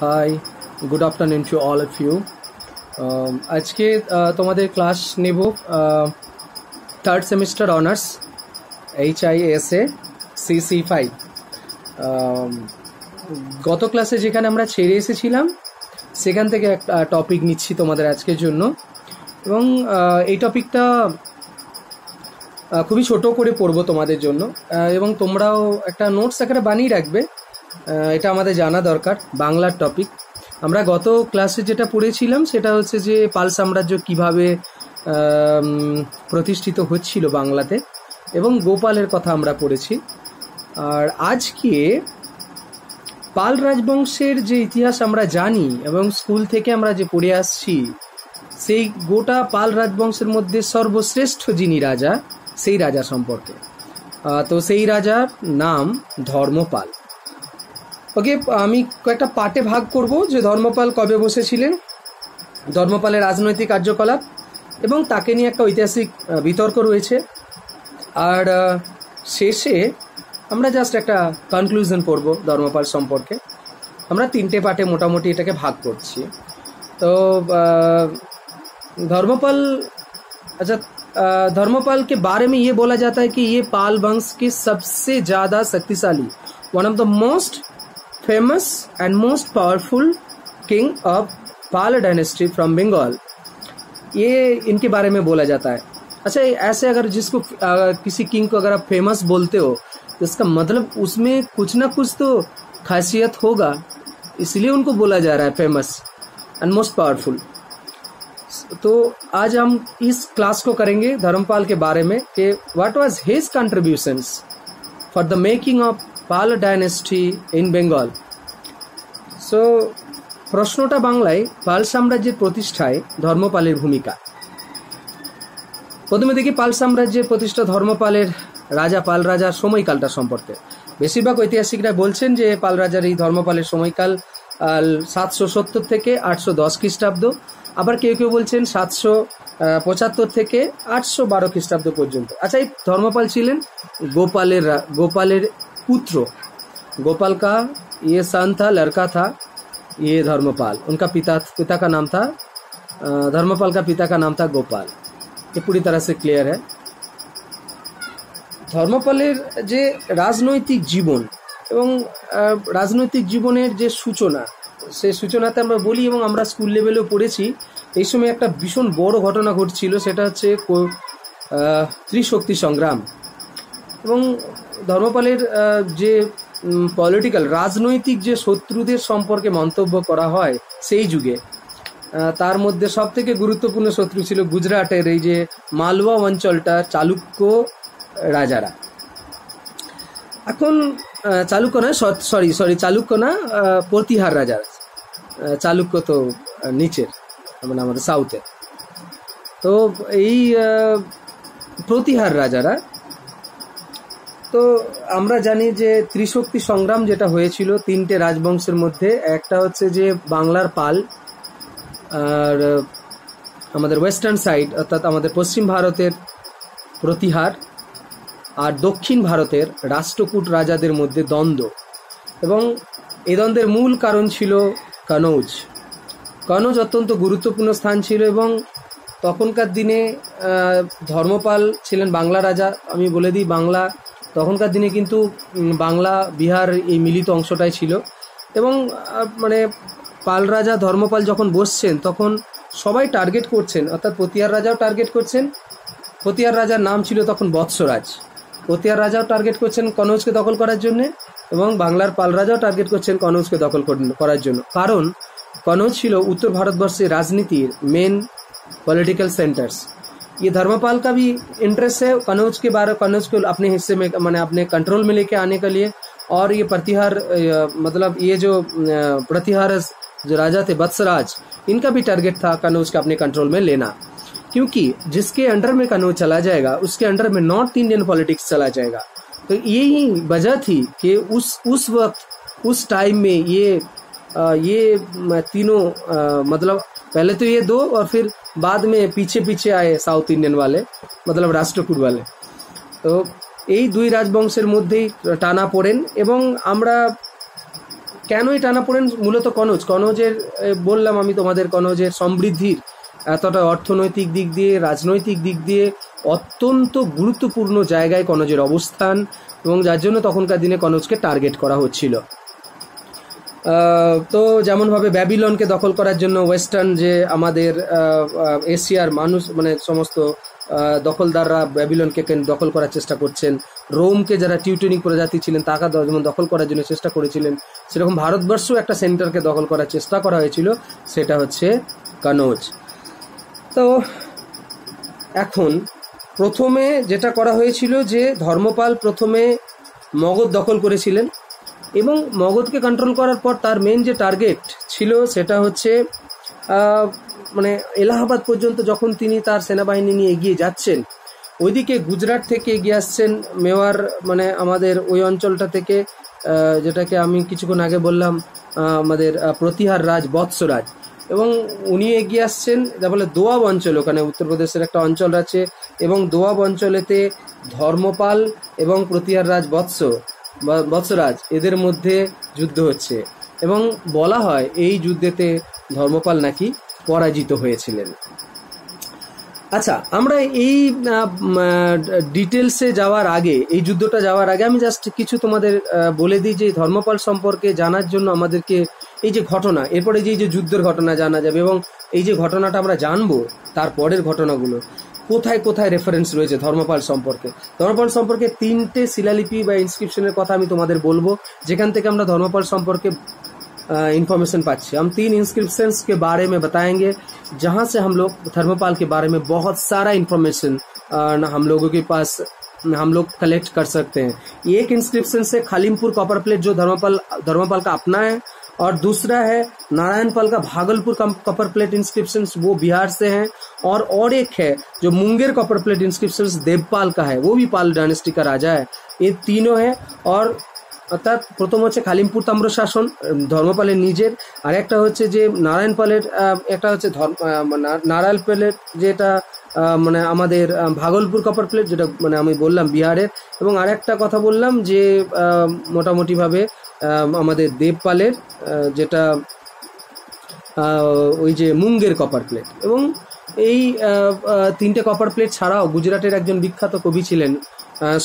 High, good afternoon to all of you. আজকে তোমাদের class নেব third semester honours HISA CC5। গত ক্লাসে যেখানে আমরা ছেড়ে এসেছিলাম সেখান থেকে একটা টপিক নিচ্ছি তোমাদের আজকের জন্য, এবং এই টপিকটা খুবই ছোট করে পড়বো তোমাদের জন্য, এবং তোমরাও একটা নোটস আকারে বানিয়ে রাখবে। এটা আমাদের জানা দরকার। বাংলার টপিক আমরা গত ক্লাসে যেটা পড়েছিলাম সেটা হচ্ছে যে পাল সাম্রাজ্য কিভাবে প্রতিষ্ঠিত হচ্ছিল বাংলাতে, এবং গোপালের কথা আমরা পড়েছি। আর আজকে পাল রাজবংশের যে ইতিহাস আমরা জানি এবং স্কুল থেকে আমরা যে পড়ে আসছি, সেই গোটা পাল রাজবংশের মধ্যে সর্বশ্রেষ্ঠ যিনি রাজা, সেই রাজা সম্পর্কে। তো সেই রাজার নাম ধর্মপাল। ওকে, আমি কয়েকটা পার্টে ভাগ করব যে ধর্মপাল কবে বসেছিলেন, ধর্মপালের রাজনৈতিক কার্যকলাপ, এবং তাকে নিয়ে একটা ঐতিহাসিক বিতর্ক রয়েছে। আর শেষে আমরা জাস্ট একটা কনক্লুশন করব ধর্মপাল সম্পর্কে। আমরা তিনটে পার্টে মোটামুটি এটাকে ভাগ করছি। তো धर्मपाल, अच्छा, धर्मपाल के बारे में ये बोला जाता है कि ये पाल वंश के सबसे ज़्यादा शक्तिशाली, one of the most famous and most powerful king of Pala dynasty from Bengal, ये इनके बारे में बोला जाता है। अच्छा, ऐसे अगर जिसको किसी किंग को अगर आप फेमस बोलते हो तो इसका मतलब उसमें कुछ ना कुछ तो खासियत होगा, इसलिए उनको बोला जा रहा है फेमस एंड मोस्ट पावरफुल। तो आज हम इस क्लास को करेंगे धर्मपाल के बारे में कि what was his contributions for the making of Pala dynasty in Bengal. So प्रश्नटा बांगलाय पाल साम्राज्येर प्रतिष्ठाय धर्मपालेर भूमिका। प्रथमे देखि पाल साम्राज्येर प्रतिष्ठा धर्मपालेर राजा पाल राजार সময়কালটা সম্পর্কে। বেশিরভাগ ঐতিহাসিকরা বলছেন যে পাল রাজার এই ধর্মপালের সময়কাল 770 থেকে 810 খ্রিস্টাব্দ, আবার কেউ কেউ বলছেন 775 থেকে 812 খ্রিস্টাব্দ পর্যন্ত। আচ্ছা, এই ধর্মপাল ছিলেন गोपालेर पुत्र। गोपाल का ये सन था, लड़का था ये धर्मपाल। उनका पिता का नाम था धर्मपाल का पिता का नाम था गोपाल। ये पूरी तरह से क्लियर है। ধর্মপালের যে রাজনৈতিক জীবন এবং রাজনৈতিক জীবনের যে সূচনা, সেই সূচনাতে আমরা বলি এবং আমরা স্কুল লেভেলেও পড়েছি, এই সময় একটা ভীষণ বড় ঘটনা ঘটছিল, সেটা হচ্ছে ত্রিশক্তি সংগ্রাম। এবং ধর্মপালের যে পলিটিক্যাল রাজনৈতিক যে শত্রুদের সম্পর্কে মন্তব্য করা হয় সেই যুগে, তার মধ্যে সব থেকে গুরুত্বপূর্ণ শত্রু ছিল গুজরাটের এই যে মালওয়া অঞ্চলটা চালুক্য রাজারা। এখন চালুক্য না, চালুক্য না, প্রতিহার রাজা। চালুক্য তো নিচের, মানে আমাদের সাউথে। তো এই প্রতিহার রাজারা, তো আমরা জানি যে ত্রিশক্তি সংগ্রাম যেটা হয়েছিল তিনটে রাজবংশের মধ্যে, একটা হচ্ছে যে বাংলার পাল, আর আমাদের ওয়েস্টার্ন সাইড অর্থাৎ আমাদের পশ্চিম ভারতের প্রতিহার, আর দক্ষিণ ভারতের রাষ্ট্রকূট রাজাদের মধ্যে দ্বন্দ্ব। এবং এই দ্বন্দ্বের মূল কারণ ছিল কনৌজ। কনৌজ অত্যন্ত গুরুত্বপূর্ণ স্থান ছিল, এবং তখনকার দিনে ধর্মপাল ছিলেন বাংলা রাজা। আমি বলে দিই, বাংলা তখনকার দিনে কিন্তু বাংলা বিহার এই মিলিত অংশটাই ছিল। এবং মানে পাল রাজা ধর্মপাল যখন বসছেন তখন সবাই টার্গেট করছেন, অর্থাৎ প্রতিহার রাজাও টার্গেট করছেন। প্রতিহার রাজার নাম ছিল তখন বৎসরাজ। প্রতিহার রাজাও টার্গেট করছেন কনৌজকে দখল করার জন্য, এবং বাংলার পাল রাজাও টার্গেট করছেন কনৌজকে দখল করার জন্য। কারণ कनौज छिलो उत्तर भारतवर्ष राजनीतिर मेन पॉलिटिकल सेंटर्स। ये धर्मपाल का भी इंटरेस्ट है कनौज को अपने हिस्से में, माने अपने कंट्रोल में लेके आने के लिए। और ये प्रतिहार, मतलब ये जो प्रतिहार जो राजा थे वत्सराज, इनका भी टारगेट था कनौज का अपने कंट्रोल में लेना, क्योंकि जिसके अंडर में कनौज चला जाएगा उसके अंडर में नॉर्थ इंडियन पॉलिटिक्स चला जाएगा। तो यही वजह थी कि उस वक्त उस टाइम में ये तीनों, मतलब पहले तो ये दो और फिर बाद में पीछे पीछे आए साउथ इंडियन वाले, मतलब राष्ट्रकूट वाले। तो এই দুই রাজবংশের মধ্যেই টানা পড়েন। এবং আমরা কেন এই টানাপোড়েন? মূলত কনৌজের বললাম আমি তোমাদের, কনৌজের সমৃদ্ধির এতটা অর্থনৈতিক দিক দিয়ে, রাজনৈতিক দিক দিয়ে অত্যন্ত গুরুত্বপূর্ণ জায়গায় কনৌজের অবস্থান, এবং যার জন্য তখনকার দিনে কনৌজকে টার্গেট করা হচ্ছিল। তো যেমনভাবে ব্যাবিলনকে দখল করার জন্য ওয়েস্টার্ন যে আমাদের এশিয়ার মানুষ, মানে সমস্ত দখলদাররা ব্যাবিলনকে দখল করার চেষ্টা করছেন, রোমকে যারা টিউটনিক প্রজাতি ছিলেন তাকে যেমন দখল করার জন্য চেষ্টা করেছিলেন, সেরকম ভারতবর্ষ একটা সেন্টারকে দখল করার চেষ্টা করা হয়েছিল, সেটা হচ্ছে কনৌজ। তো এখন প্রথমে যেটা করা হয়েছিল যে ধর্মপাল প্রথমে মগধ দখল করেছিলেন, এবং মগধকে কন্ট্রোল করার পর তার মেন যে টার্গেট ছিল সেটা হচ্ছে মানে এলাহাবাদ পর্যন্ত যখন তিনি তার সেনাবাহিনী নিয়ে এগিয়ে যাচ্ছেন, ওইদিকে গুজরাট থেকে এগিয়ে আসছেন মেওয়ার, মানে আমাদের ওই অঞ্চলটা থেকে, যেটাকে আমি কিছুক্ষণ আগে বললাম আমাদের প্রতিহার রাজ, বৎসরাজ, এবং উনি এগিয়ে আসছেন যা বলে দোয়াব অঞ্চল, ওখানে উত্তরপ্রদেশের একটা অঞ্চল আছে, এবং দোয়াব অঞ্চলেতে ধর্মপাল এবং প্রতিহার রাজ বৎসরাজ এদের মধ্যে যুদ্ধ হচ্ছে, এবং বলা হয় এই যুদ্ধেতে ধর্মপাল নাকি পরাজিত হয়েছিলেন। আচ্ছা, আমরা এই ডিটেলসে যাওয়ার আগে, এই যুদ্ধটা যাওয়ার আগে আমি জাস্ট কিছু তোমাদের বলে দিই যে ধর্মপাল সম্পর্কে জানার জন্য আমাদেরকে এই যে ঘটনা, এরপরে যে যুদ্ধের ঘটনা জানা যাবে, এবং এই যে ঘটনাটা আমরা জানবো তারপরের ঘটনাগুলো কোথায় কোথায় রেফারেন্স রয়েছে ধর্মপাল সম্পর্কে। ধর্মপাল সম্পর্কে 3টে শিলালিপি বা ইনস্ক্রিপশনের কথা আমি তোমাদের বলবো, যেখান থেকে আমরা ধর্মपाल সম্পর্কে इंफॉर्मेशन पाচ্ছি। हम 3 इंस्क्रिप्शंस के बारे में बताएंगे जहां से हम लोग धर्मपाल के बारे में बहुत सारा इंफॉर्मेशन हम लोगों के पास हम लोग कलेक्ट कर सकते हैं। एक इंस्क्रिप्शन से खालिमपुर कॉपर प्लेट जो धर्मपाल का अपना है, और दूसरा है नारायणपाल का भागलपुर कॉपर प्लेट इंस्क्रिप्शन, वो बिहार से हैं, और एक है जो Munger copper plate inscription Devpal का है, वो भी पाल डायनेस्टी का राजा है। ये तीनों है, और অর্থাৎ প্রথম হচ্ছে খালিমপুর তাম্রশাসন ধর্মপালের নিজের, আর একটা হচ্ছে যে নারায়ণপালের, একটা হচ্ছে নারায়ণপালের যেটা মানে আমাদের ভাগলপুর কপার প্লেট, যেটা মানে আমি বললাম বিহারের, এবং আরেকটা কথা বললাম যে মোটামুটিভাবে আমাদের দেবপালের যেটা ওই যে মুঙ্গের কপার প্লেট। এবং এই 3টে কপার প্লেট ছাড়াও গুজরাটের একজন বিখ্যাত কবি ছিলেন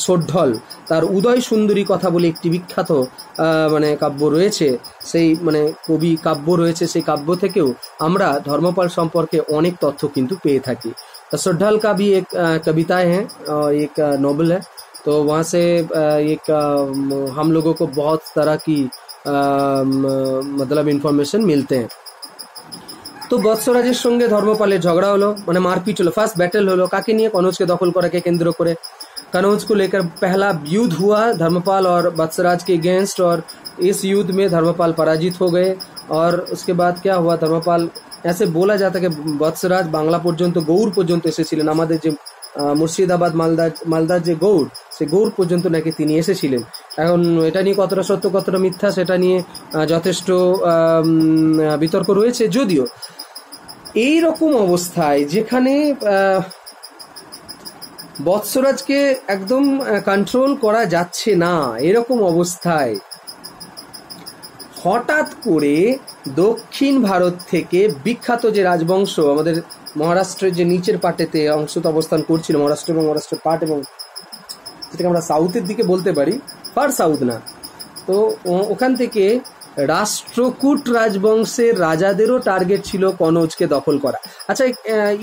সোড্ঢল, তার উদয় সুন্দরী কথা বলে একটি বিখ্যাত মানে কাব্য রয়েছে, সেই মানে কবি কাব্য রয়েছে, সেই কাব্য থেকেও আমরা ধর্মপাল সম্পর্কে অনেক তথ্য কিন্তু পেয়ে থাকি। सोड्ढल का भी एक कविताएं हैं और एक नोवेल है, तो वहाँ से एक हम लोगों को बहुत तरह की मतलब इन्फॉर्मेशन मिलते हैं। तो বৎসরাজের সঙ্গে ধর্মপালের ঝগড়া হলো, মানে মারপিট হলো, ফার্স্ট ব্যাটেল হলো কাকে নিয়ে? কনৌজকে দখল করাকে কেন্দ্র করে। कनौज को लेकर पहला युद्ध हुआ धर्मपाल और वत्सराज के अगेंस्ट, और इस युद्ध में धर्मपाल पराजित हो गए। और उसके बाद क्या हुआ, धर्मपाल, ऐसे बोला जाता है कि वत्सराज बांग्ला पर्यন্ত গৌড় পর্যন্ত এসেছিলেন, আমাদের যে মুর্শিদাবাদ মালদার যে গৌড়, সে গৌড় পর্যন্ত নাকি তিনি এসেছিলেন। এখন এটা নিয়ে কতটা সত্য কতটা মিথ্যা সেটা নিয়ে যথেষ্ট বিতর্ক রয়েছে। যদিও এই রকম অবস্থায় যেখানে বৎসরাজকে একদম কন্ট্রোল করা যাচ্ছে না, এরকম অবস্থায় হঠাৎ করে দক্ষিণ ভারত থেকে বিখ্যাত যে রাজবংশ আমাদের মহারাষ্ট্রের যে নিচের পাটেতে অংশত অবস্থান করছিল, মহারাষ্ট্র এবং মহারাষ্ট্রের পাট, এবং যেটাকে আমরা সাউথের দিকে বলতে পারি, ফার সাউথ না, তো ওখান থেকে राष्ट्रकूट राजवंशेर राजादेरों टारगेट छिलो कनौज के दखल करा। अच्छा,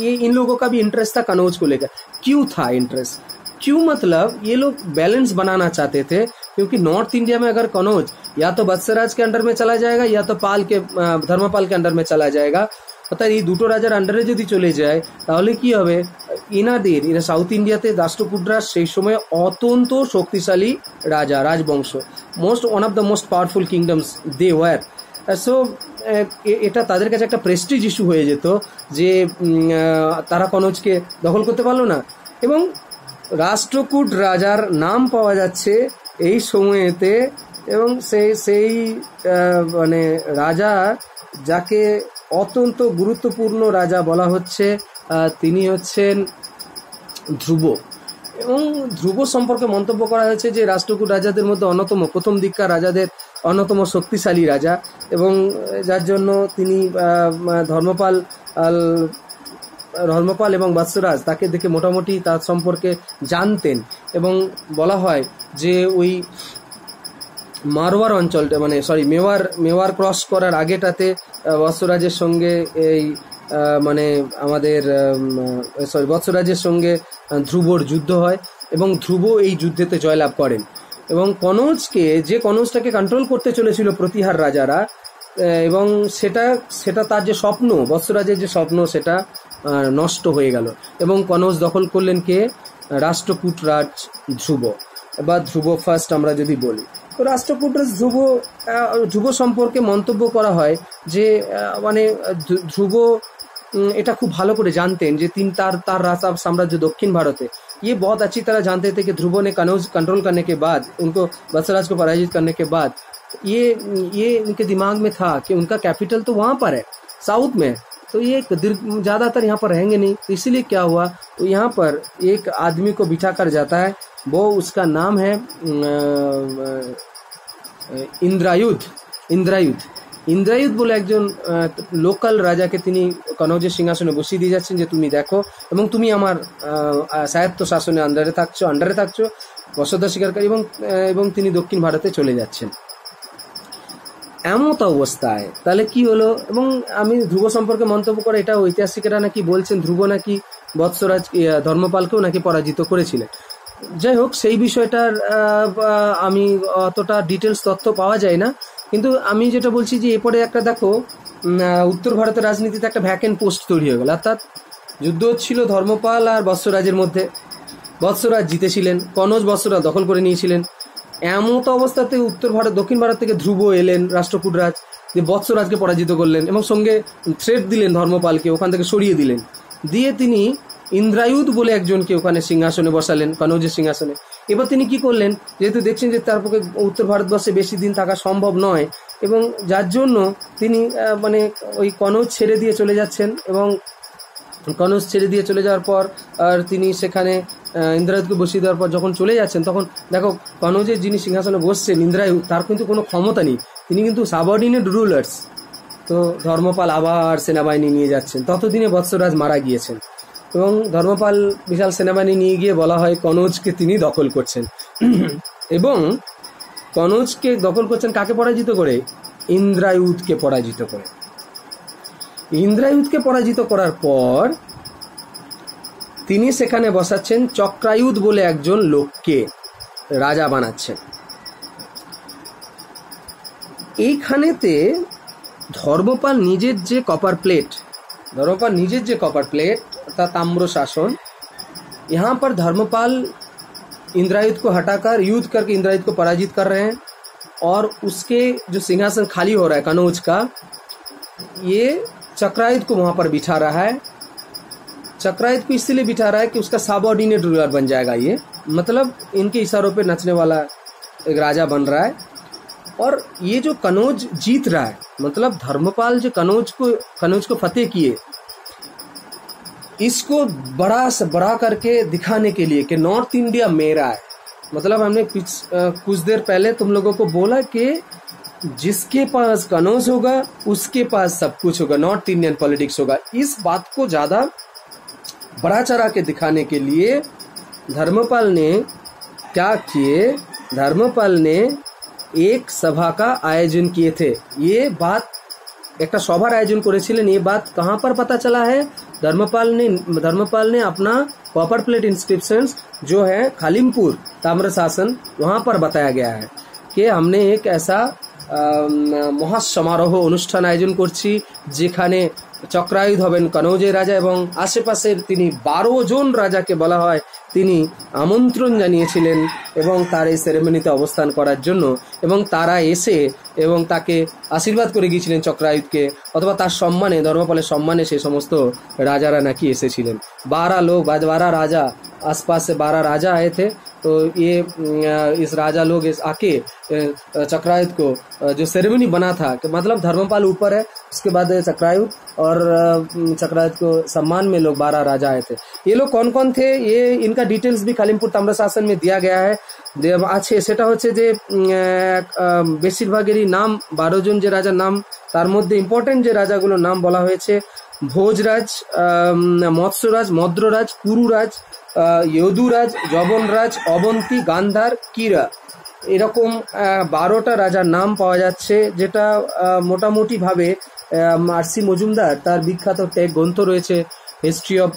ये इन लोगों का भी इंटरेस्ट था कनौज को लेकर। क्यों था इंटरेस्ट? क्यों मतलब ये लोग बैलेंस बनाना चाहते थे, क्योंकि नॉर्थ इंडिया में अगर कनौज या तो वत्सराज के अंडर में चला जाएगा या तो धर्मपाल के अंडर में चला जाएगा, অর্থাৎ এই দুটো রাজার আন্ডারে যদি চলে যায় তাহলে কি হবে, এরা সাউথ ইন্ডিয়াতে রাষ্ট্রকূটরা সেই সময় অত্যন্ত শক্তিশালী রাজা রাজবংশ, one of the most powerful kingdoms they were. So এটা তাদের কাছে একটা প্রেস্টিজ ইস্যু হয়ে যেত যে তারা কনৌজকে দখল করতে পারলো না। এবং রাষ্ট্রকূট রাজার নাম পাওয়া যাচ্ছে এই সময়েতে, এবং সেই মানে রাজা যাকে অত্যন্ত গুরুত্বপূর্ণ রাজা বলা হচ্ছে, তিনি হচ্ছেন ধ্রুব। এবং ধ্রুব সম্পর্কে মন্তব্য করা হয়েছে যে রাষ্ট্রকূট রাজাদের মধ্যে অন্যতম, প্রথম দিককার রাজাদের অন্যতম শক্তিশালী রাজা, এবং যার জন্য তিনি ধর্মপাল এবং বৎসরাজ তাকে দেখে মোটামুটি তার সম্পর্কে জানতেন। এবং বলা হয় যে ওই মারওয়ার অঞ্চলটা মেওয়ার ক্রস করার আগেটাতে বৎসরাজের সঙ্গে বৎসরাজের সঙ্গে ধ্রুবর যুদ্ধ হয় এবং ধ্রুব এই যুদ্ধেতে জয়লাভ করেন। এবং কনৌজটাকে কন্ট্রোল করতে চলেছিল প্রতিহার রাজারা, এবং সেটা তার যে স্বপ্ন, বৎসরাজের যে স্বপ্ন, সেটা নষ্ট হয়ে গেল এবং কনৌজ দখল করলেন কে? রাষ্ট্রকূট রাজ ধ্রুব বা ধ্রুব ফার্স্ট আমরা যদি বলি। তো রাষ্ট্রকূট রাজ ধ্রুব সম্পর্কে মন্তব্য করা হয় যে ধ্রুব এটা খুব ভালো করে জানতেন যে তার রাজা साम्राज्य दक्षिण भारत है, ये बहुत अच्छी तरह जानते थे कि ध्रुव ने कनौज कंट्रोल करने के बाद, उनको वत्सराज को पराजित करने के बाद ये उनके दिमाग में था कि उनका कैपिटल तो वहां पर है साउथ में, तो ये ज्यादातर यहाँ पर रहेंगे नहीं। तो इसीलिए क्या हुआ, तो यहाँ पर एक आदमी को बिठा कर जाता है, वो उसका नाम है ইন্দ্রায়ুধ বলে একজন লোকাল রাজাকে তিনি কনৌজের সিংহাসনে বসিয়ে দিয়ে যাচ্ছেন যে তুমি দেখো এবং তুমি আমার স্বায়ত্ত শাসনের আন্ডারে থাকছো বসতা স্বীকারকারী, এবং তিনি দক্ষিণ ভারতে চলে যাচ্ছেন। এমত অবস্থায় তাহলে কি হলো, এবং আমি ধ্রুব সম্পর্কে মন্তব্য করে এটা ঐতিহাসিকরা নাকি বলছেন ধ্রুব নাকি বৎসরাজ ধর্মপালকেও নাকি পরাজিত করেছিলেন। যাই হোক, সেই বিষয়টার আমি অতটা ডিটেলস তথ্য পাওয়া যায় না, কিন্তু আমি যেটা বলছি যে এরপরে একটা দেখো উত্তর ভারতের রাজনীতিতে একটা ভ্যাকেন্ট পোস্ট তৈরি হয়ে গেল, অর্থাৎ যুদ্ধ হচ্ছিল ধর্মপাল আর বৎসরাজের মধ্যে। বৎসরাজ জিতেছিলেন, কনৌজ বৎসরাজ দখল করে নিয়েছিলেন। এমত অবস্থাতে দক্ষিণ ভারত থেকে ধ্রুব এলেন রাষ্ট্রকূট রাজ, যে বৎসরাজকে পরাজিত করলেন এবং সঙ্গে থ্রেট দিলেন ধর্মপালকে, ওখান থেকে সরিয়ে দিলেন। দিয়ে তিনি ইন্দ্রায়ুধ বলে একজনকে ওখানে সিংহাসনে বসালেন, কনৌজের সিংহাসনে। এবার তিনি কি করলেন, যেহেতু দেখছেন যে তার পক্ষে উত্তর ভারতবর্ষে বেশি দিন থাকা সম্ভব নয়, এবং যার জন্য তিনি ওই কনৌজ ছেড়ে দিয়ে চলে যাচ্ছেন, এবং কনৌজ ছেড়ে দিয়ে চলে যাওয়ার পর আর তিনি সেখানে ইন্দ্রায়ুধকে বসিয়ে দেওয়ার পর যখন চলে যাচ্ছেন, তখন দেখো কনৌজের যিনি সিংহাসনে বসছেন ইন্দ্রায়ুধ, তার কিন্তু কোনো ক্ষমতা নেই, তিনি কিন্তু সাবঅর্ডিনেট রুলার্স। তো ধর্মপাল আবার সেনাবাহিনী নিয়ে যাচ্ছেন, ততদিনে বৎসরাজ মারা গিয়েছেন, এবং ধর্মপাল বিশাল সেনাবাহিনী নিয়ে গিয়ে বলা হয় কনৌজকে তিনি দখল করছেন। এবং কনৌজকে দখল করছেন কাকে পরাজিত করে? ইন্দ্রায়ুধকে পরাজিত করে। ইন্দ্রায়ুধকে পরাজিত করার পর তিনি সেখানে বসাচ্ছেন চক্রায়ুধ বলে একজন লোককে রাজা বানাচ্ছেন। এইখানেতে ধর্মপাল নিজের যে কপার প্লেট तथा ताम्र शासन, यहाँ पर धर्मपाल इंद्रायुध को हटाकर युद्ध करके इंद्रायुध को पराजित कर रहे हैं, और उसके जो सिंहासन खाली हो रहा है कनौज का, ये चक्रायुध को वहां पर बिठा रहा है। चक्रायुध को इसलिए बिठा रहा है कि उसका सबऑर्डिनेट रूलर बन जाएगा, ये मतलब इनके इशारों पे नचने वाला एक राजा बन रहा है। और ये जो कनौज जीत रहा है, मतलब धर्मपाल जो कनौज को फतेह किए, इसको बड़ा से बड़ा करके दिखाने के लिए कि नॉर्थ इंडिया मेरा है। मतलब हमने कुछ देर पहले तुम लोगों को बोला कि जिसके पास कनौज होगा उसके पास सब कुछ होगा, नॉर्थ इंडियन पॉलिटिक्स होगा। इस बात को ज्यादा बड़ा चढ़ा के दिखाने के लिए धर्मपाल ने क्या किए, धर्मपाल ने एक सभा का आयोजन किए थे। ये बात एक सभार आयोजन करेছিলেন। ये बात कहाँ पर पता चला है? धर्मपाल ने अपना कॉपर प्लेट इंस्क्रिप्शंस जो है खालिमपुर ताम्रशासन, वहां पर बताया गया है कि हमने एक ऐसा মহাসমারোহ অনুষ্ঠান আয়োজন করছি যেখানে চক্রায়ুধ হবেন কনৌজের রাজা, এবং আশেপাশের তিনি 12 জন রাজাকে বলা হয় তিনি আমন্ত্রণ জানিয়েছিলেন এবং তার এই সেরেমনিতে অবস্থান করার জন্য, এবং তারা এসে এবং তাকে আশীর্বাদ করে গিয়েছিলেন চক্রায়ুধকে, অথবা তার সম্মানে, ধর্মপালের সম্মানে সেই সমস্ত রাজারা নাকি এসেছিলেন। 12 राजा, आसपास से 12 राजा आए थे। तो ये इस राजा लोग आके चक्रायुध को जो सेरेमनी बना था, कि मतलब धर्मपाल ऊपर है, उसके बाद चक्रायुध, और चक्रायुध को सम्मान में लोग 12 राजा आए थे। ये लोग कौन कौन थे, ये इनका डिटेल्स भी कालिमपुर ताम्रशासन में दिया गया है। আছে সেটা হচ্ছে যে বেশিরভাগেরই নাম 12 জন যে রাজার নাম, তার মধ্যে ইম্পর্টেন্ট যে রাজাগুলোর নাম বলা হয়েছে ভোজরাজ, মৎস্যরাজ, মদ্ররাজ, কুরুরাজ, যদুরাজ, যবনরাজ, অবন্তী, গান্ধার, কিরা, এরকম 12টা রাজার নাম পাওয়া যাচ্ছে, যেটা মোটামুটি ভাবে আরসি মজুমদার তার বিখ্যাত টেক গ্রন্থ রয়েছে হিস্ট্রি অফ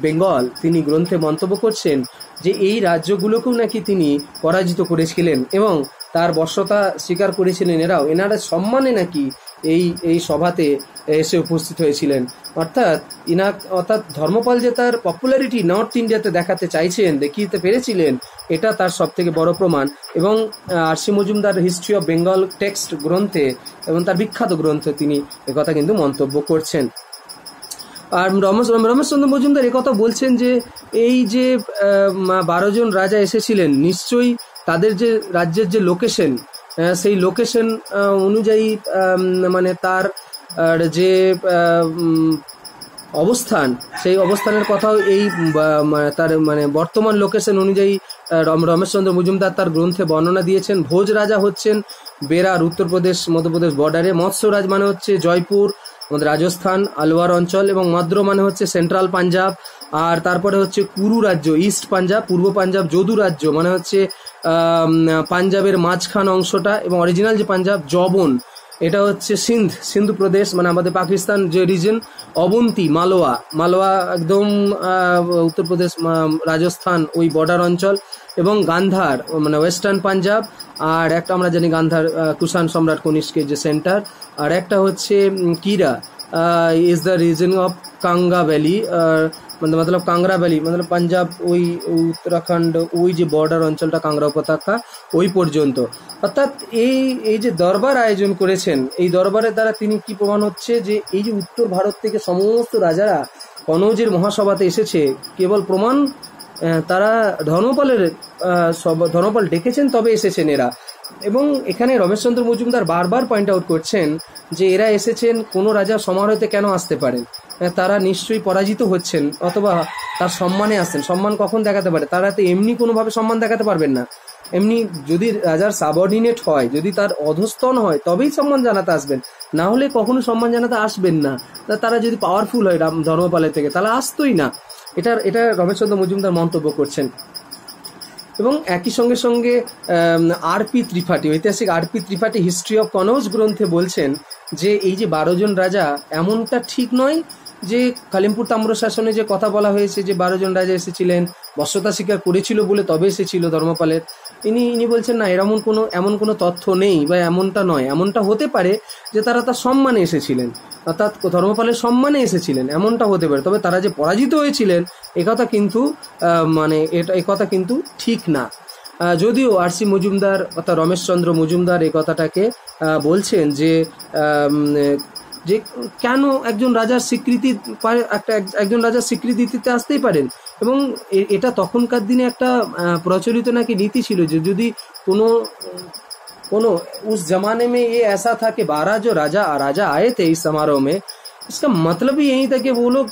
বেঙ্গল, তিনি গ্রন্থে মন্তব্য করছেন যে এই রাজ্যগুলোকেও নাকি তিনি পরাজিত করেছিলেন এবং তার বর্ষতা স্বীকার করেছিলেন। এনারা সম্মানে নাকি এই সভাতে এসে উপস্থিত হয়েছিলেন। অর্থাৎ ধর্মপাল যে তার পপুলারিটি নর্থ ইন্ডিয়াতে দেখাতে চাইছেন, দেখিতে পেরেছিলেন, এটা তার সব থেকে বড় প্রমাণ। এবং RC Majumdar history of Bengal text গ্রন্থে এবং তার বিখ্যাত গ্রন্থে তিনি একথা কিন্তু মন্তব্য করছেন। আর রমেশচন্দ্র মজুমদার একথা বলছেন যে এই যে 12 জন রাজা এসেছিলেন, নিশ্চয়ই তাদের যে রাজ্যের যে লোকেশন, সেই লোকেশন অনুযায়ী মানে তার যে অবস্থান, সেই অবস্থানের কথাও এই তার মানে বর্তমান লোকেশন অনুযায়ী রমেশচন্দ্র মজুমদার তার গ্রন্থে বর্ণনা দিয়েছেন। ভোজ রাজা হচ্ছেন বেরার উত্তরপ্রদেশ মধ্যপ্রদেশ বর্ডারে, মৎস্যরাজ মানে হচ্ছে জয়পুর আমাদের রাজস্থান আলওয়ার অঞ্চল, এবং মদ্র মানে হচ্ছে সেন্ট্রাল পাঞ্জাব, আর তারপরে হচ্ছে কুরু রাজ্য ইস্ট পাঞ্জাব পূর্ব পাঞ্জাব, যদু রাজ্য মানে হচ্ছে পাঞ্জাবের মাঝখান অংশটা, এবং অরিজিনাল যে পাঞ্জাব যবন এটা হচ্ছে সিন্ধু প্রদেশ মানে আমাদের পাকিস্তান যে রিজন, অবন্তী মালওয়া একদম উত্তরপ্রদেশ রাজস্থান ওই বর্ডার অঞ্চল, এবং গান্ধার মানে ওয়েস্টার্ন পাঞ্জাব, আর একটা আমরা জানি গান্ধার কুষাণ সম্রাট কনিষ্কের যে সেন্টার, আর একটা হচ্ছে কিরা is the reason of Kangra valley, मतलब কাংরা ভ্যালি मतलब পাঞ্জাব ওই উত্তরাখণ্ড ওই যে বর্ডার অঞ্চলটা কাংরা উপত্যকা ওই পর্যন্ত। অর্থাৎ এই যে দরবার আয়োজন করেছেন, এই দরবারের দ্বারা তিনি কি প্রমাণ হচ্ছে যে এই যে উত্তর ভারত থেকে সমস্ত রাজারা কনৌজের মহাসভাতে এসেছে, কেবল প্রমাণ তারা ধর্মপাল ডেকেছেন তবে এসেছেন এরা। এবং এখানে রমেশচন্দ্র মজুমদার বারবার পয়েন্ট আউট করছেন যে এরা এসেছেন কোনো রাজা সমারোহে কেন আসতে পারেন, তারা নিশ্চয়ই পরাজিত হচ্ছেন অথবা তার সম্মানে আসছেন। সম্মান কখন দেখাতে পারে, তারা তো এমনি কোনোভাবে সম্মান দেখাতে পারবেন না। এমনি যদি রাজার সাবঅর্ডিনেট হয়, যদি তার অধস্তন হয়, তবেই সম্মান জানাতে আসবেন, না হলে কখনো সম্মান জানাতে আসবেন না। তারা যদি পাওয়ারফুল হয় ধর্মপালের থেকে, তাহলে আসতোই না। এটা রমেশচন্দ্র মজুমদার মন্তব্য করছেন। এবং একই সঙ্গে আরপি ত্রিপাঠী, ঐতিহাসিক RP Tripathi history of Kannauj গ্রন্থে বলছেন যে এই যে 12 জন রাজা, এমনটা ঠিক নয় যে কালিমপুর তাম্রশাসনে যে কথা বলা হয়েছে যে 12 জন রাজা এসেছিলেন, বশ্যতা স্বীকার করেছিল বলে তবে এসেছিল ধর্মপালের, ইনি বলছেন না, এমন কোনো তথ্য নেই বা এমনটা নয়। এমনটা হতে পারে যে তারা তার সম্মানে এসেছিলেন, অর্থাৎ ধর্মপালের সম্মানে এসেছিলেন, এমনটা হতে পারে। তবে তারা যে পরাজিত হয়েছিলেন একথা কিন্তু ঠিক না। যদিও আরসি মজুমদার অর্থাৎ রমেশচন্দ্র মজুমদার এই কথাটাকে বলছেন যে কেন একজন রাজার স্বীকৃতি একজন রাজার স্বীকৃতি দিতে আসতেই পারেন। এবং এটা তখনকার দিনে একটা প্রচলিত নাকি নীতি ছিল যে যদি কোনো उस जमाने में ये ऐसा था कि 12 जो राजा आए थे इस समारोह में, इसका मतलब ही यही था कि वो लोग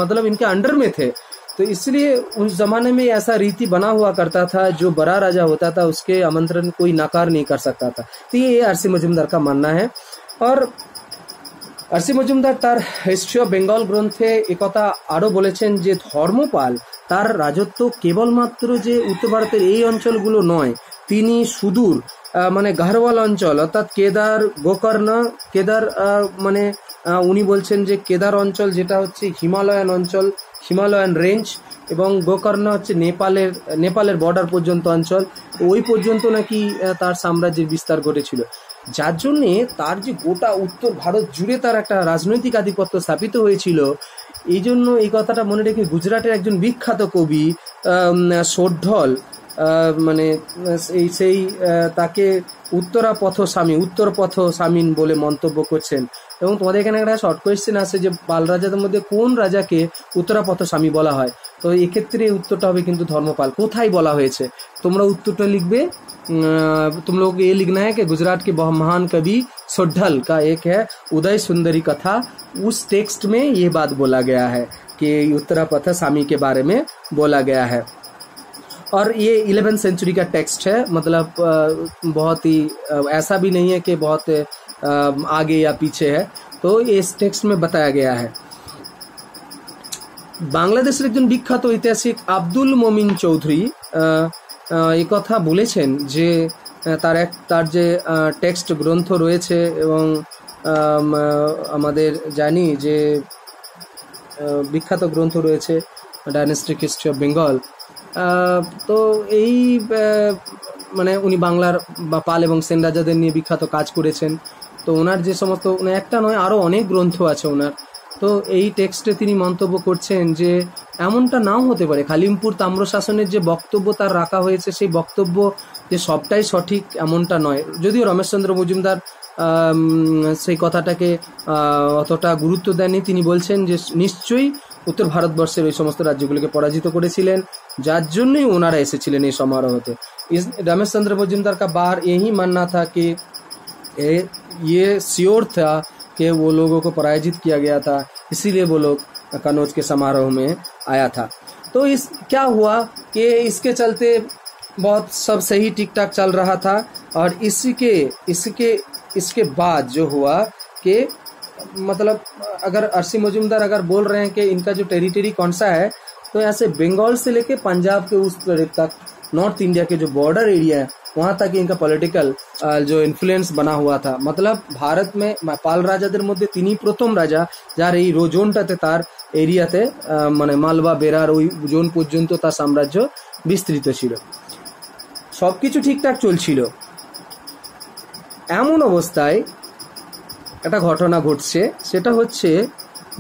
मतलब इनके अंडर में थे। तो इसलिए उस जमाने में ऐसा रीति बना हुआ करता था, जो बड़ा राजा होता था उसके आमंत्रण कोई नकार नहीं कर सकता था। तो ये आरसी मजुमदार का मानना है। और আরসি মজুমদার তার হিস্ট্রি অফ বেঙ্গল গ্রন্থে একথা আরো বলেছেন যে ধর্মপাল তার রাজত্ব কেবলমাত্র যে উত্তর ভারতের এই অঞ্চলগুলো নয়, তিনি সুদূর মানে গাহরওয়াল অঞ্চল অর্থাৎ কেদার, গোকর্ণ, কেদার মানে উনি বলছেন যে কেদার অঞ্চল যেটা হচ্ছে হিমালয়ান অঞ্চল, হিমালয়ান রেঞ্জ, এবং গোকর্ণ হচ্ছে নেপালের বর্ডার পর্যন্ত অঞ্চল, ওই পর্যন্ত নাকি তার সাম্রাজ্যের বিস্তার ঘটেছিল। যার জন্যে তার যে গোটা উত্তর ভারত জুড়ে তার একটা রাজনৈতিক আধিপত্য স্থাপিত হয়েছিল। এই জন্য এই কথাটা মনে রেখে গুজরাটের একজন বিখ্যাত কবি সোঢল মানে সেই তাকে উত্তর পথ স্বামীন বলে মন্তব্য করছেন। এবং তোমাদের এখানে একটা শর্ট কোয়েশ্চেন আছে যে পাল রাজাদের মধ্যে কোন রাজাকে উত্তরাপথ স্বামী বলা হয়, তো এক্ষেত্রে উত্তরটা হবে কিন্তু ধর্মপাল। কোথায় বলা হয়েছে তোমরা উত্তরটা লিখবে तुम लोगों को ये लिखना है कि गुजरात के महान कवि सोढल का एक है उदय सुंदरी कथा, उस टेक्स्ट में ये बात बोला गया है कि उत्तरापथ स्वामी के बारे में बोला गया है। और ये 11वीं सेंचुरी का टेक्स्ट है, मतलब बहुत ही ऐसा भी नहीं है कि बहुत आगे या पीछे है, तो इस टेक्स्ट में बताया गया है। বাংলাদেশের একজন বিখ্যাত ঐতিহাসিক আব্দুল মমিন চৌধুরী এই কথা বলেছেন যে তার যে টেক্সট গ্রন্থ রয়েছে এবং আমাদের জানি যে বিখ্যাত গ্রন্থ রয়েছে ডাইনেস্টিক হিস্ট্রি অফ বেঙ্গল, তো এই মানে উনি বাংলার বা পাল এবং সেন রাজাদের নিয়ে বিখ্যাত কাজ করেছেন। তো ওনার যে সমস্ত একটা নয় আরও অনেক গ্রন্থ আছে ওনার, তো এই টেক্সটে তিনি মন্তব্য করছেন যে এমনটা নাও হতে পারে খালিমপুর তাম্রশাসনের যে বক্তব্য তার রাখা হয়েছে সেই বক্তব্য যে সবটাই সঠিক এমনটা নয়। যদিও রমেশচন্দ্র মজুমদার সেই কথাটাকে অতটা গুরুত্ব দেননি, তিনি বলছেন যে নিশ্চয়ই উত্তর ভারতবর্ষের ওই সমস্ত রাজ্যগুলিকে পরাজিত করেছিলেন, যার জন্যই ওনারা এসেছিলেন এই সমারোহতে। रमेशचंद्र मजुमदार का बार यही मानना था कि ये श्योर था कि वो लोगों को पराजित किया गया था, इसीलिए वो लोग कनौज के समारोह में आया था। तो इस क्या हुआ कि इसके चलते बहुत सब सही ठीक ठाक चल रहा था, और इसके बाद जो हुआ कि मतलब अगर अरसी मजुमदार अगर बोल रहे हैं कि इनका जो टेरिटरी कौन सा है, तो ऐसे बंगाल से लेके पंजाब के उस तक नॉर्थ इंडिया के जो बॉर्डर एरिया है वहाँ तक इनका पॉलिटिकल जो इन्फ्लुएंस बना हुआ था। मतलब भारत में पाल राजाদের মধ্যে তিনি প্রথম রাজা যার এই জোনটাতে তার এরিয়াতে মানে মালবা বেরার ওই জোন পর্যন্ত তার সাম্রাজ্য বিস্তৃত ছিল, সবকিছু ঠিকঠাক চলছিল। এমন অবস্থায় একটা ঘটনা ঘটছে, সেটা হচ্ছে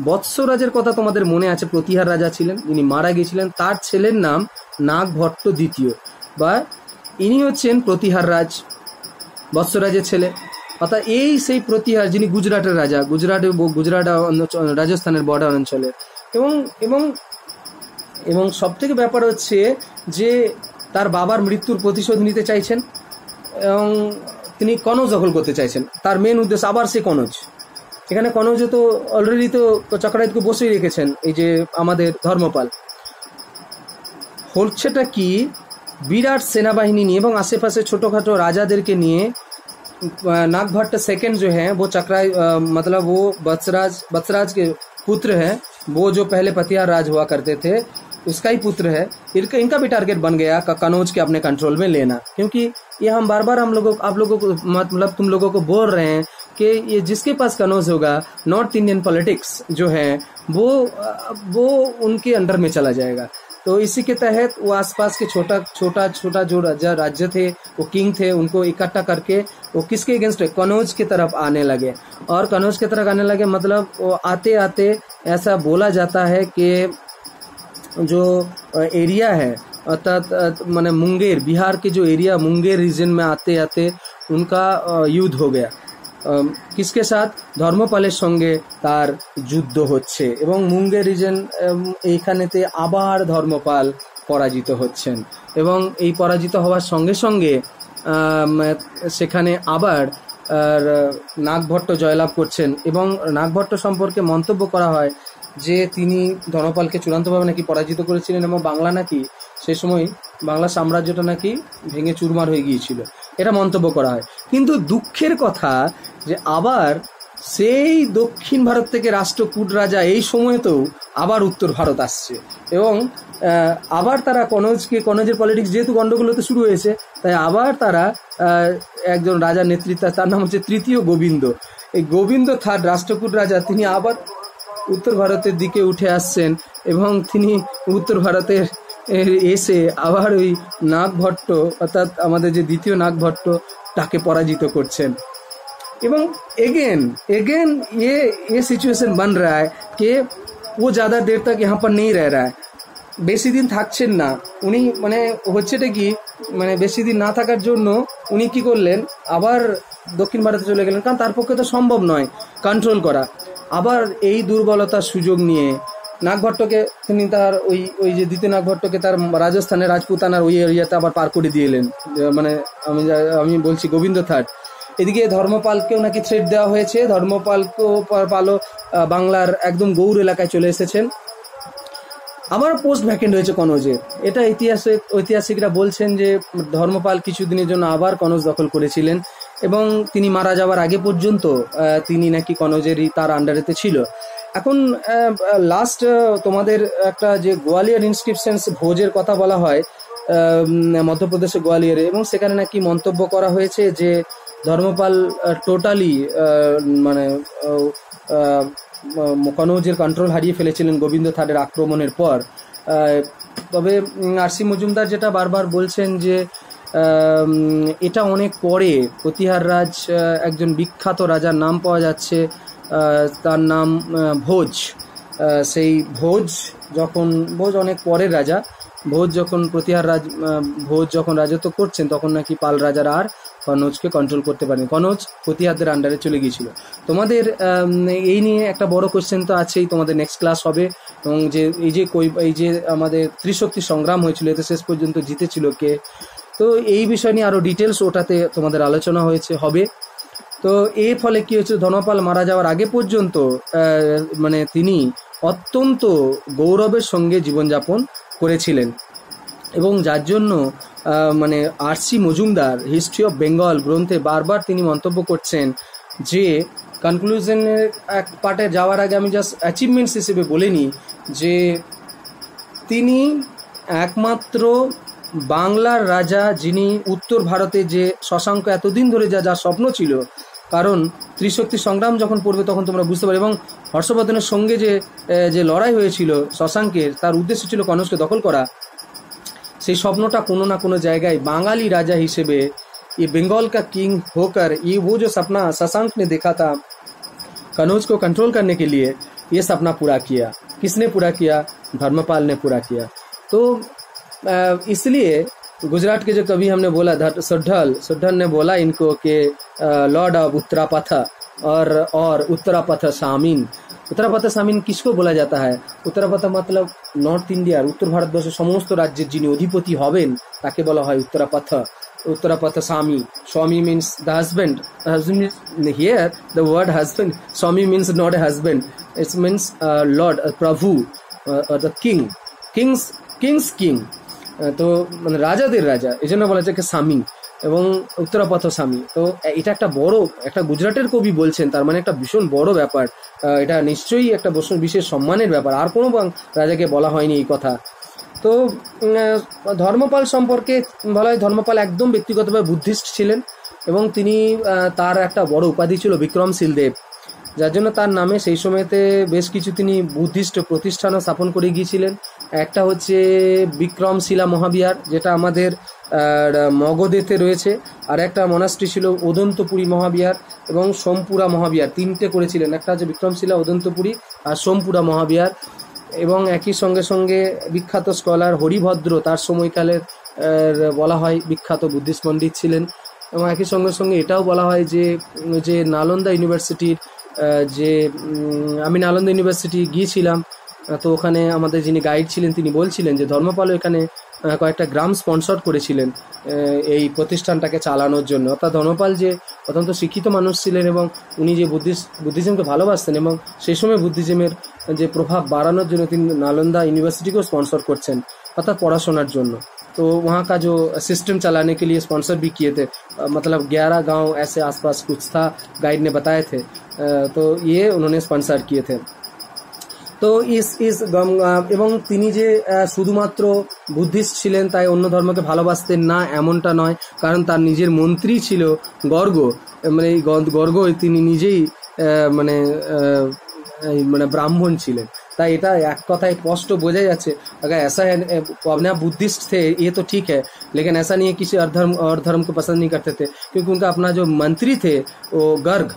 বৎসরাজের কথা তোমাদের মনে আছে, প্রতিহার রাজা ছিলেন যিনি মারা গিয়েছিলেন, তার ছেলের নাম নাগভট্ট দ্বিতীয়, বা ইনি হচ্ছেন প্রতিহার রাজ বৎসরাজের ছেলে। অর্থাৎ এই সেই প্রতিহার যিনি গুজরাটের রাজা, গুজরাট রাজস্থানের বর্ডার অঞ্চলের, এবং সব থেকে ব্যাপার হচ্ছে যে তার বাবার মৃত্যুর প্রতিশোধ নিতে চাইছেন এবং তিনি কনৌজ দখল করতে চাইছেন। তার মেন উদ্দেশ্য আবার সে কনৌজ, এখানে কনৌজে তো অলরেডি তো চক্রায়ুধকে বসেই রেখেছেন এই যে আমাদের ধর্মপাল। হচ্ছেটা কি, বিরাট সেনাবাহিনী নিয়ে এবং आसपास छोटोखाटो राजाদেরকে নিয়ে नागभट्ट सेकंड जो है वो मतलब वो बत्सराज के पुत्र है, वो जो पहले पतिहार राज हुआ करते थे उसका ही पुत्र है। इनका भी टारगेट बन गया कनौज के अपने कंट्रोल में लेना, क्योंकि ये हम बार बार आप लोगों को मतलब तुम लोगों को बोल रहे हैं कि ये जिसके पास कनौज होगा नॉर्थ इंडियन पॉलिटिक्स जो है वो उनके अंडर में चला जाएगा। तो इसी के तहत वो आसपास के छोटा जो राज्य थे, वो किंग थे, उनको इकट्ठा करके वो किसके अगेंस्ट कनौज की तरफ आने लगे। और कनौज की तरफ आने लगे मतलब वो आते आते ऐसा बोला जाता है कि जो एरिया है अर्थात माने मुंगेर, बिहार के जो एरिया मुंगेर रीजन में आते आते उनका युद्ध हो गया। किसके साथ? धर्मपालेर संगे तार युद्ध होच्छे এবং মুঙ্গের রিজন এইখানেতে আবার ধর্মপাল পরাজিত হচ্ছেন এবং এই পরাজিত হওয়ার সঙ্গে সঙ্গে সেখানে আবার নাগভট্ট জয়লাভ করছেন এবং নাগভট্ট সম্পর্কে মন্তব্য করা হয় যে তিনি ধর্মপালকে চূড়ান্তভাবে নাকি পরাজিত করেছিলেন এবং বাংলা নাকি সেই সময় বাংলা সাম্রাজ্যটা নাকি ভেঙে চুরমার হয়ে গিয়েছিল, এটা মন্তব্য করা হয়। কিন্তু দুঃখের কথা যে আবার সেই দক্ষিণ ভারত থেকে রাষ্ট্রকূট রাজা এই সময়তেও আবার উত্তর ভারত আসছে এবং আবার তারা কনৌজের পলিটিক্স যেহেতু গন্ডগোলতে শুরু হয়েছে, তাই আবার তারা একজন রাজার নেতৃত্বে, তার নাম হচ্ছে তৃতীয় গোবিন্দ, এই গোবিন্দ থার্ড রাষ্ট্রকূট রাজা, তিনি আবার উত্তর ভারতের দিকে উঠে আসছেন এবং তিনি উত্তর ভারতের এসে আবার ওই নাগভট্ট অর্থাৎ আমাদের যে দ্বিতীয় নাগভট্ট তাকে পরাজিত করছেন। এবং अगेन ये सिचुएशन बन रहा है कि वो ज़्यादा देर तक यहाँ पर नहीं रह रहा है, বেশি দিন থাকছেন না উনি, মানে হচ্ছেটা কি মানে বেশি দিন না থাকার জন্য উনি কি করলেন আবার দক্ষিণ ভারতে চলে গেলেন, কারণ তার পক্ষে তো সম্ভব নয় কন্ট্রোল করা। আবার এই দুর্বলতার সুযোগ নিয়ে নাগভট্টকে তিনি তার ওই যে দ্বিতীয় নাগভট্টকে তার রাজস্থানের রাজপুতানার ওই এরিয়াতে আবার পার করে দিয়ে এলেন, মানে আমি বলছি গোবিন্দ থার্ড। এদিকে ধর্মপালকেও নাকি থ্রেট দেওয়া হয়েছে, ধর্মপালও বাংলার একদম গৌড় এলাকায় চলে এসেছেন। আবার পোস্ট ভ্যাকেন্ট হয়েছে কনৌজে। এটা ঐতিহাসিকরা বলছেন যে ধর্মপাল কিছুদিনের জন্য আবার কনৌজ দখল করেছিলেন এবং তিনি মারা যাওয়ার আগে পর্যন্ত তিনি নাকি কনৌজেরই তার আন্ডারেতে ছিল। এখন লাস্ট তোমাদের একটা যে গোয়ালিয়র ইনস্ক্রিপশনস ভোজের কথা বলা হয় মধ্যপ্রদেশে গোয়ালিয়রে, এবং সেখানে নাকি মন্তব্য করা হয়েছে যে ধর্মপাল টোটালি মানে কনৌজের কন্ট্রোল হারিয়ে ফেলেছিলেন গোবিন্দ থার্ডের আক্রমণের পর। তবে আরসি মজুমদার যেটা বারবার বলছেন যে এটা অনেক পরে প্রতিহার রাজ একজন বিখ্যাত রাজার নাম পাওয়া যাচ্ছে, তার নাম ভোজ। সেই ভোজ অনেক পরের রাজা। ভোজ যখন রাজত্ব করছেন তখন নাকি পাল রাজারা আর কনৌজকে কন্ট্রোল করতে পারেনি, কনৌজ প্রতিহারদের আন্ডারে চলে গিয়েছিল। তোমাদের এই নিয়ে একটা বড় কোশ্চেন তো আছেই, তোমাদের নেক্সট ক্লাস হবে, এবং এই যে আমাদের ত্রিশক্তি সংগ্রাম হয়েছিল এতে শেষ পর্যন্ত জিতেছিল কে, তো এই বিষয় নিয়ে আরো ডিটেলস ওটাতে তোমাদের আলোচনা হবে। তো এর ফলে কি হচ্ছে, ধর্মপাল মারা যাওয়ার আগে পর্যন্ত মানে তিনি অত্যন্ত গৌরবের সঙ্গে জীবনযাপন করেছিলেন, এবং যার জন্য মানে RC Majumdar history of Bengal গ্রন্থে বারবার তিনি মন্তব্য করছেন যে কনক্লুশনের এক পার্টে যাওয়ার আগে আমি জাস্ট অ্যাচিভমেন্টস হিসেবে বলে নিই যে তিনি একমাত্র বাংলার রাজা যিনি উত্তর ভারতে যে শশাঙ্ক এতদিন ধরে যা স্বপ্ন ছিল, কারণ ত্রিশক্তি সংগ্রাম যখন পড়বে তখন তোমরা বুঝতে পারবে, এবং হর্ষবর্ধনের সঙ্গে যে লড়াই হয়েছিল শশাঙ্কের, তার উদ্দেশ্য ছিল কনৌজকে দখল করা। সেই স্বপ্নটা কোনো না কোনো জায়গায় বাঙালি রাজা হিসেবে ये बंगाल का किंग होकर ये वो जो सपना शशांक ने देखा था कनौज को कंट्रोल करने के लिए, ये सपना पूरा किया। किसने पूरा किया? धर्मपाल ने पूरा किया। तो इसलिए गुजरात के जो कवि हमने बोला सुड्ढल ने बोला इनको कि लॉर्ड ऑफ उत्तरापथ और उत्तरापथ शामीन। उत्तरापथ शामीन किसको बोला जाता है? उत्तरापथ मतलब नॉर्थ इंडियार उत्तर भारतवर्षेर समस्त राज्येर যিনি অধিপতি হবেন তাকে বলা হয় Uttarapath Swami means the husband. Here the word husband, Swami means not a husband, it means Lord, Prabhu, or the king's king. তো মানে রাজাদের রাজা, এই জন্য বলা যায় স্বামী এবং উত্তরাপথ স্বামী। তো এটা একটা গুজরাটের কবি বলছেন, তার মানে একটা ভীষণ বড় ব্যাপার, এটা নিশ্চয়ই একটা বিশেষ সম্মানের ব্যাপার, আর কোনো রাজাকে বলা হয়নি এই কথা। তো ধর্মপাল সম্পর্কে বলা হয় ধর্মপাল একদম ব্যক্তিগতভাবে বুদ্ধিস্ট ছিলেন, এবং তিনি তার একটা বড় উপাধি ছিল বিক্রমশীল দেব, যার জন্য তার নামে সেই সময়তে বেশ কিছু তিনি বুদ্ধিস্ট প্রতিষ্ঠানও স্থাপন করে গিয়েছিলেন। একটা হচ্ছে বিক্রমশিলা মহাবিহার, যেটা আমাদের মগধেতে রয়েছে, আর একটা মনাস্ট্রি ছিল ওদন্তপুরী মহাবিহার এবং সোমপুরা মহাবিহার, তিনটে করেছিলেন। একটা হচ্ছে বিক্রমশিলা, ওদন্তপুরী আর সোমপুরা মহাবিহার। এবং একই সঙ্গে বিখ্যাত স্কলার হরিভদ্র তার সময়কালের বলা হয় বিখ্যাত বুদ্ধিস্ট পণ্ডিত ছিলেন। এবং একই সঙ্গে এটাও বলা হয় যে নালন্দা ইউনিভার্সিটির আমি নালন্দা ইউনিভার্সিটি গিয়েছিলাম, তো ওখানে আমাদের যিনি গাইড ছিলেন তিনি বলছিলেন যে ধর্মপালও এখানে কয়েকটা গ্রাম স্পন্সর করেছিলেন এই প্রতিষ্ঠানটাকে চালানোর জন্য। অর্থাৎ ধর্মপাল যে অত্যন্ত শিক্ষিত মানুষ ছিলেন এবং উনি যে বুদ্ধিজমকে ভালোবাসতেন, এবং সেই সময় বুদ্ধিজমের যে প্রভাব বাড়ানোর জন্য তিনি নালন্দা ইউনিভার্सिटी स्पॉन्सर করছেন, অর্থাৎ পড়াশোনার জন্য। तो वहाँ का जो सिस्टम चलाने के लिए स्पॉन्सर भी किए थे, मतलब 11 गांव ऐसे आसपास कुछ था, गाइड ने बताए थे, तो ये उन्होंने स्पॉन्सर किए थे। তো এবং তিনি যে শুধুমাত্র বুদ্ধিস্ট ছিলেন তাই অন্য ধর্মকে ভালোবাসতেন না এমনটা নয়, কারণ তার নিজের মন্ত্রী ছিল গর্গ, মানে এই গর্গ তিনি নিজেই মানে ব্রাহ্মণ ছিলেন। তাই এটা এক কথায় স্পষ্ট বোঝা যাচ্ছে, अगर ऐसा है अपने आप बुद्धिस्ट थे ये तो ठीक है, लेकिन ऐसा नहीं है किसी और धर्म को पसंद नहीं करते थे, क्योंकि उनका अपना जो मंत्री थे वो गर्ग,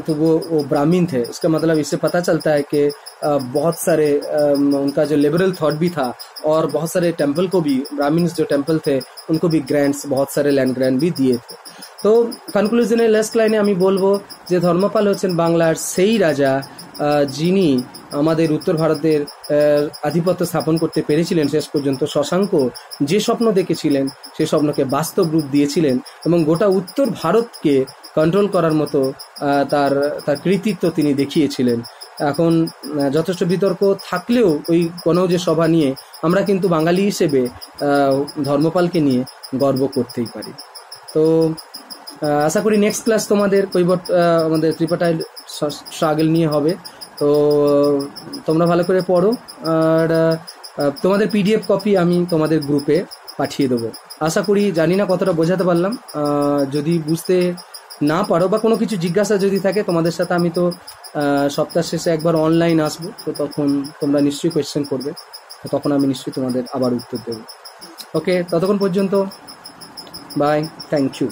तो वो ब्राह्मीण थे। इसका मतलब इससे पता चलता है कि बहुत सारे उनका जो लिबरल थॉट भी था, और बहुत सारे टेम्पल को भी ब्राह्मीण्स जो टेम्पल थे उनको भी ग्रांट्स, बहुत सारे लैंड ग्रांट भी दिए थे। তো কনক্লুশনের লাস্ট লাইনে আমি বলবো যে ধর্মপাল হচ্ছেন বাংলার সেই রাজা যিনি আমাদের উত্তর ভারতের আধিপত্য স্থাপন করতে পেরেছিলেন শেষ পর্যন্ত। শশাঙ্ক যে স্বপ্ন দেখেছিলেন সেই স্বপ্নকে বাস্তব রূপ দিয়েছিলেন এবং গোটা উত্তর ভারতকে কন্ট্রোল করার মতো তার কৃতিত্ব তিনি দেখিয়েছিলেন। এখন যথেষ্ট বিতর্ক থাকলেও ওই কনৌজের সভা নিয়ে আমরা কিন্তু বাঙালি হিসেবে ধর্মপালকে নিয়ে গর্ব করতেই পারি। তো আশা করি নেক্সট ক্লাস তোমাদের আমাদের ত্রিপাঠাইল স্ট্রাগল নিয়ে হবে। তো তোমরা ভালো করে পড়ো, আর তোমাদের পিডিএফ কপি আমি তোমাদের গ্রুপে পাঠিয়ে দেবো। আশা করি, জানি না কতটা বোঝাতে পারলাম। যদি বুঝতে না পারো বা কোনো কিছু জিজ্ঞাসা যদি থাকে তোমাদের সাথে, আমি তো সপ্তাহ শেষে একবার অনলাইন আসবো, তো তখন তোমরা নিশ্চয়ই কোয়েশ্চেন করবে, তো তখন আমি নিশ্চয়ই তোমাদের আবার উত্তর দেবো। ওকে, ততক্ষণ পর্যন্ত বাই, থ্যাংক ইউ।